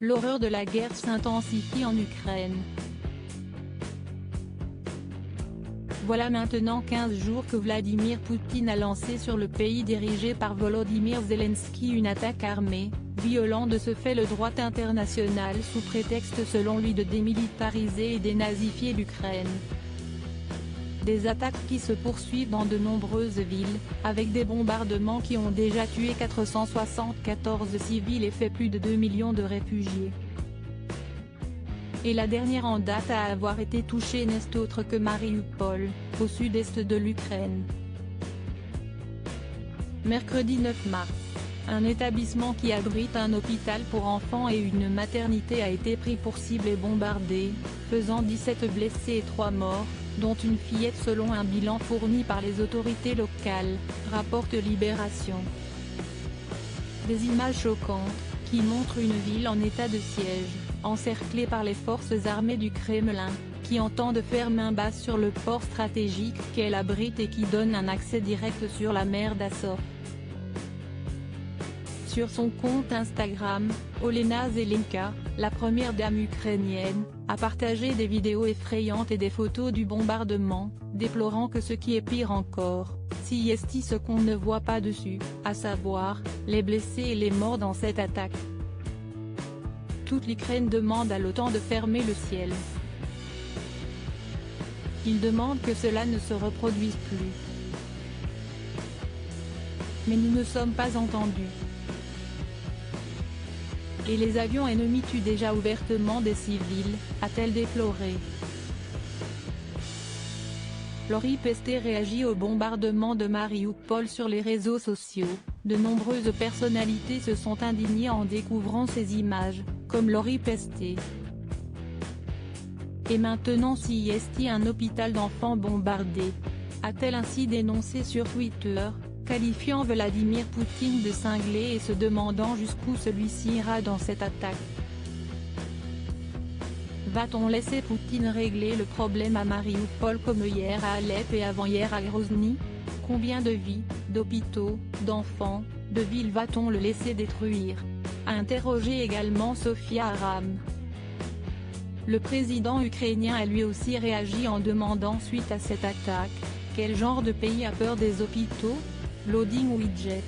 L'horreur de la guerre s'intensifie en Ukraine. Voilà maintenant 15 jours que Vladimir Poutine a lancé sur le pays dirigé par Volodymyr Zelensky une attaque armée, violant de ce fait le droit international sous prétexte selon lui de démilitariser et dénazifier l'Ukraine. Des attaques qui se poursuivent dans de nombreuses villes, avec des bombardements qui ont déjà tué 474 civils et fait plus de 2 millions de réfugiés. Et la dernière en date à avoir été touchée n'est autre que Mariupol, au sud-est de l'Ukraine. Mercredi 9 mars, un établissement qui abrite un hôpital pour enfants et une maternité a été pris pour cible et bombardé, faisant 17 blessés et 3 morts, dont une fillette selon un bilan fourni par les autorités locales, rapporte Libération. Des images choquantes, qui montrent une ville en état de siège, encerclée par les forces armées du Kremlin, qui entendent faire main basse sur le port stratégique qu'elle abrite et qui donne un accès direct sur la mer d'Azov. Sur son compte Instagram, Olena Zelenka, la première dame ukrainienne, a partagé des vidéos effrayantes et des photos du bombardement, déplorant que ce qui est pire encore, s'y est ce qu'on ne voit pas dessus, à savoir, les blessés et les morts dans cette attaque. Toute l'Ukraine demande à l'OTAN de fermer le ciel. Il demande que cela ne se reproduise plus. Mais nous ne sommes pas entendus. Et les avions ennemis tuent déjà ouvertement des civils, a-t-elle déploré. Lori Pesté réagit au bombardement de Mariupol sur les réseaux sociaux. De nombreuses personnalités se sont indignées en découvrant ces images, comme Lori Pesté. Et maintenant s'y est un hôpital d'enfants bombardé, a-t-elle ainsi dénoncé sur Twitter, qualifiant Vladimir Poutine de cinglé et se demandant jusqu'où celui-ci ira dans cette attaque. Va-t-on laisser Poutine régler le problème à Mariupol comme hier à Alep et avant-hier à Grozny? Combien de vies, d'hôpitaux, d'enfants, de villes va-t-on le laisser détruire? A interrogé également Sofia Aram. Le président ukrainien a lui aussi réagi en demandant suite à cette attaque, quel genre de pays a peur des hôpitaux? Loading widget.